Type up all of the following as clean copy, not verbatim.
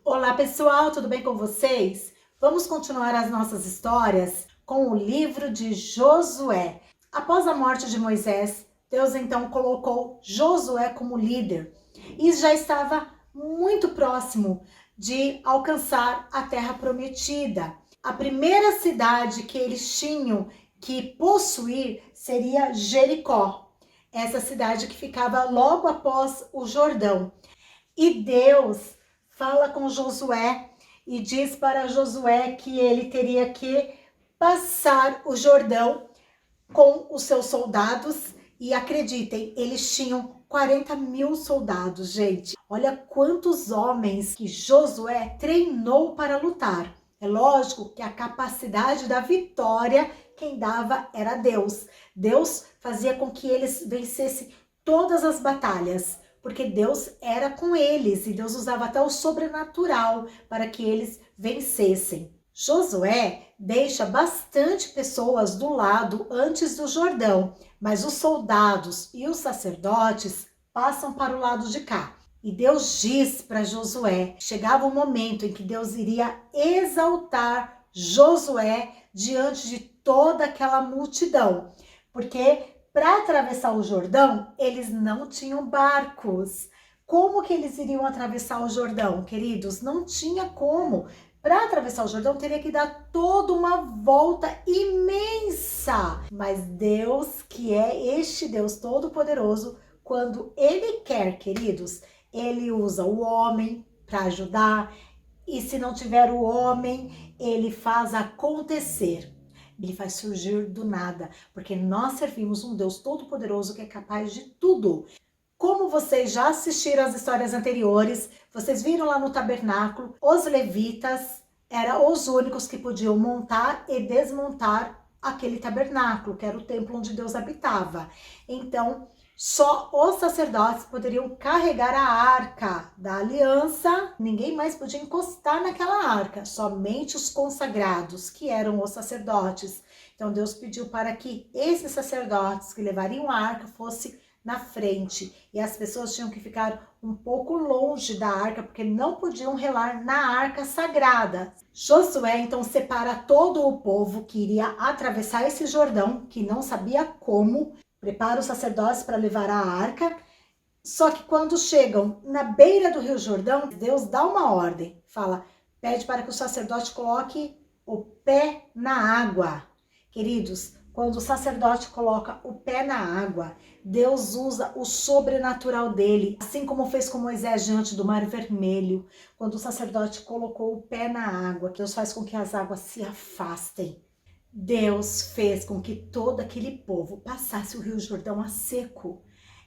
Olá pessoal, tudo bem com vocês? Vamos continuar as nossas histórias com o livro de Josué. Após a morte de Moisés, Deus então colocou Josué como líder e já estava muito próximo de alcançar a terra prometida. A primeira cidade que eles tinham que possuir seria Jericó, essa cidade que ficava logo após o Jordão. E Deus fala com Josué e diz para Josué que ele teria que passar o Jordão com os seus soldados. E acreditem, eles tinham 40.000 soldados, gente. Olha quantos homens que Josué treinou para lutar. É lógico que a capacidade da vitória, quem dava era Deus. Deus fazia com que eles vencessem todas as batalhas, porque Deus era com eles e Deus usava até o sobrenatural para que eles vencessem. Josué deixa bastante pessoas do lado antes do Jordão, mas os soldados e os sacerdotes passam para o lado de cá. E Deus diz para Josué, chegava o momento em que Deus iria exaltar Josué diante de toda aquela multidão, porque para atravessar o Jordão, eles não tinham barcos. Como que eles iriam atravessar o Jordão, queridos? Não tinha como. Para atravessar o Jordão, teria que dar toda uma volta imensa. Mas Deus, que é este Deus Todo-Poderoso, quando Ele quer, queridos, Ele usa o homem para ajudar. E se não tiver o homem, Ele faz acontecer. Ele faz surgir do nada, porque nós servimos um Deus Todo-Poderoso que é capaz de tudo. Como vocês já assistiram às histórias anteriores, vocês viram lá no tabernáculo, os levitas eram os únicos que podiam montar e desmontar aquele tabernáculo, que era o templo onde Deus habitava. Então, só os sacerdotes poderiam carregar a arca da aliança, ninguém mais podia encostar naquela arca, somente os consagrados, que eram os sacerdotes. Então Deus pediu para que esses sacerdotes que levariam a arca fossem na frente, e as pessoas tinham que ficar um pouco longe da arca, porque não podiam relar na arca sagrada. Josué então separa todo o povo que iria atravessar esse Jordão, que não sabia como, prepara os sacerdotes para levar a arca. Só que quando chegam na beira do Rio Jordão, Deus dá uma ordem, fala, pede para que o sacerdote coloque o pé na água. Queridos, quando o sacerdote coloca o pé na água, Deus usa o sobrenatural dele, assim como fez com Moisés diante do Mar Vermelho. Quando o sacerdote colocou o pé na água, Deus faz com que as águas se afastem. Deus fez com que todo aquele povo passasse o Rio Jordão a seco.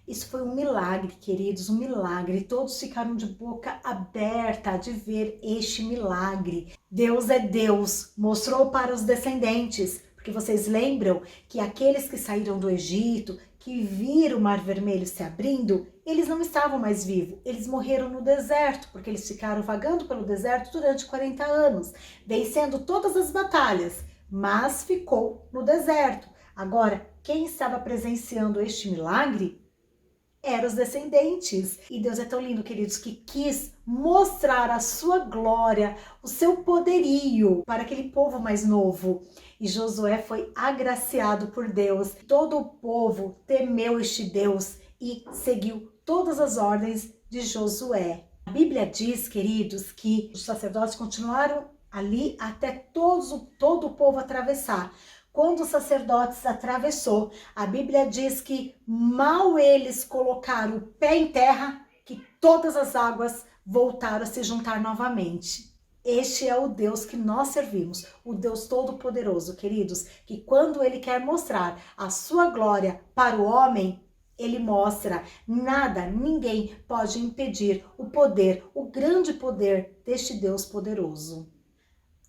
Isso foi um milagre, queridos, um milagre. Todos ficaram de boca aberta de ver este milagre. Deus é Deus, mostrou para os descendentes, porque vocês lembram que aqueles que saíram do Egito, que viram o Mar Vermelho se abrindo, eles não estavam mais vivos, eles morreram no deserto, porque eles ficaram vagando pelo deserto durante 40 anos, vencendo todas as batalhas, mas ficou no deserto. Agora, quem estava presenciando este milagre eram os descendentes. E Deus é tão lindo, queridos, que quis mostrar a sua glória, o seu poderio para aquele povo mais novo. E Josué foi agraciado por Deus. Todo o povo temeu este Deus e seguiu todas as ordens de Josué. A Bíblia diz, queridos, que os sacerdotes continuaram ali até todo o povo atravessar. Quando os sacerdotes atravessou, a Bíblia diz que mal eles colocaram o pé em terra, que todas as águas voltaram a se juntar novamente. Este é o Deus que nós servimos, o Deus Todo-Poderoso, queridos, que quando Ele quer mostrar a sua glória para o homem, Ele mostra. Nada, ninguém pode impedir o poder, o grande poder deste Deus poderoso.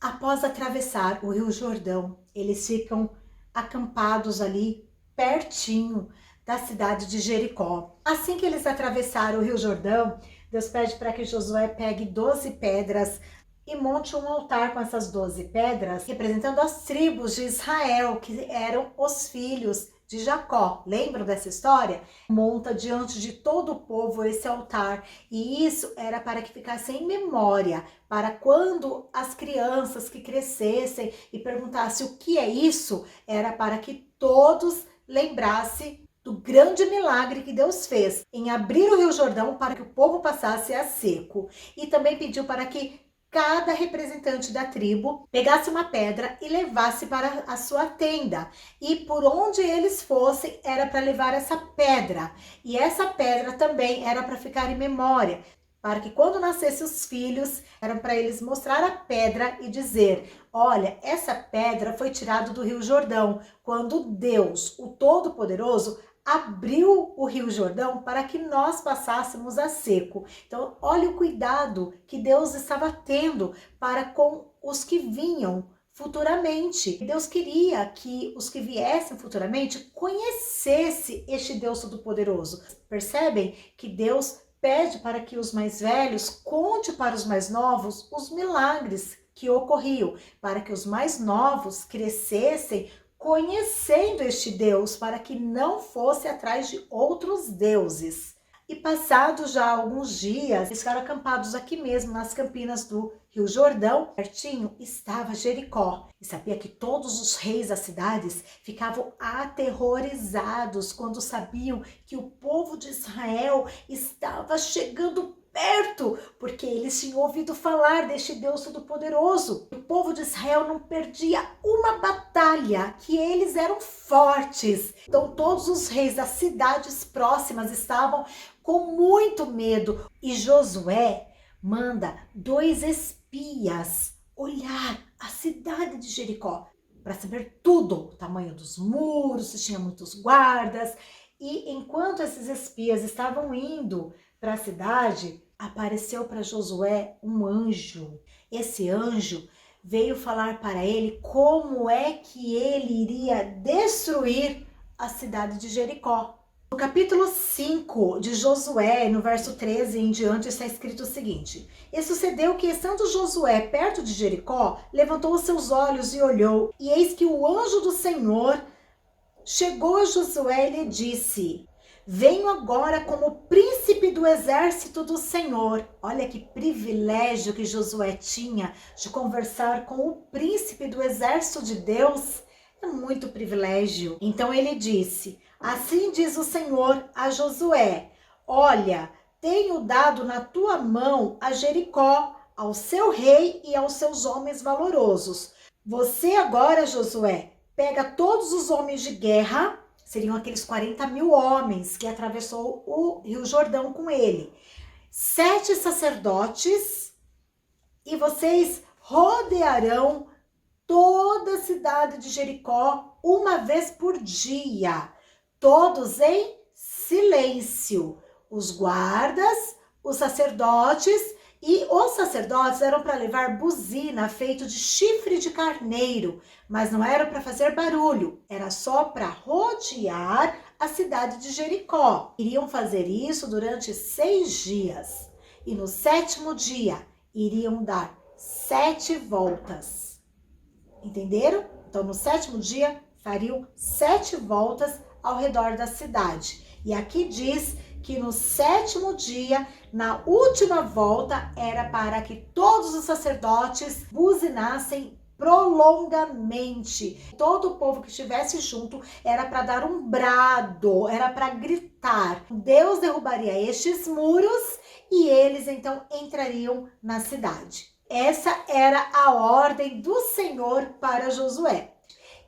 Após atravessar o Rio Jordão, eles ficam acampados ali pertinho da cidade de Jericó. Assim que eles atravessaram o Rio Jordão, Deus pede para que Josué pegue 12 pedras e monte um altar com essas 12 pedras, representando as tribos de Israel, que eram os filhos de Jacó. Lembram dessa história? Monta diante de todo o povo esse altar. E isso era para que ficasse em memória, para quando as crianças que crescessem e perguntassem o que é isso, era para que todos lembrassem do grande milagre que Deus fez em abrir o Rio Jordão para que o povo passasse a seco. E também pediu para que cada representante da tribo pegasse uma pedra e levasse para a sua tenda. E por onde eles fossem, era para levar essa pedra. E essa pedra também era para ficar em memória, para que quando nascessem os filhos, era para eles mostrar a pedra e dizer: olha, essa pedra foi tirada do Rio Jordão, quando Deus, o Todo-Poderoso, abriu o Rio Jordão para que nós passássemos a seco. Então, olha o cuidado que Deus estava tendo para com os que vinham futuramente. Deus queria que os que viessem futuramente conhecessem este Deus Todo-Poderoso. Percebem que Deus pede para que os mais velhos conte para os mais novos os milagres que ocorriam, para que os mais novos crescessem conhecendo este Deus, para que não fosse atrás de outros deuses. E passados já alguns dias, eles ficaram acampados aqui mesmo, nas campinas do Rio Jordão. Pertinho estava Jericó. E sabia que todos os reis das cidades ficavam aterrorizados quando sabiam que o povo de Israel estava chegando perto, porque eles tinham ouvido falar deste Deus Todo-Poderoso. O povo de Israel não perdia uma batalha, que eles eram fortes. Então todos os reis das cidades próximas estavam com muito medo. E Josué manda 2 espias olhar a cidade de Jericó para saber tudo, o tamanho dos muros, se tinha muitos guardas. E enquanto esses espias estavam indo para a cidade, apareceu para Josué um anjo. Esse anjo veio falar para ele como é que ele iria destruir a cidade de Jericó. No capítulo 5 de Josué, no verso 13 em diante, está escrito o seguinte: E sucedeu que, estando Josué perto de Jericó, levantou os seus olhos e olhou, e eis que o anjo do Senhor chegou a Josué e lhe disse: Venho agora como príncipe do exército do Senhor. Olha que privilégio que Josué tinha de conversar com o príncipe do exército de Deus. É muito privilégio. Então ele disse: Assim diz o Senhor a Josué: Olha, tenho dado na tua mão a Jericó, ao seu rei e aos seus homens valorosos. Você agora, Josué, pega todos os homens de guerra, seriam aqueles 40.000 homens que atravessou o Rio Jordão com ele, 7 sacerdotes, e vocês rodearão toda a cidade de Jericó uma vez por dia, todos em silêncio. Os guardas, os sacerdotes, e os sacerdotes eram para levar buzina feito de chifre de carneiro, mas não era para fazer barulho, era só para rodear a cidade de Jericó. Iriam fazer isso durante 6 dias. E no 7º dia, iriam dar 7 voltas. Entenderam? Então, no 7º dia, fariam 7 voltas ao redor da cidade. E aqui diz que no 7º dia, na última volta, era para que todos os sacerdotes buzinassem prolongamente. Todo o povo que estivesse junto era para dar um brado, era para gritar. Deus derrubaria estes muros e eles então entrariam na cidade. Essa era a ordem do Senhor para Josué.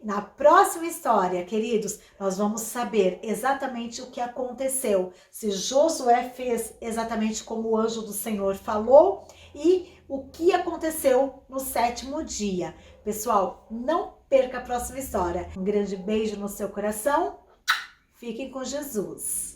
Na próxima história, queridos, nós vamos saber exatamente o que aconteceu. Se Josué fez exatamente como o anjo do Senhor falou e o que aconteceu no 7º dia. Pessoal, não perca a próxima história. Um grande beijo no seu coração. Fiquem com Jesus.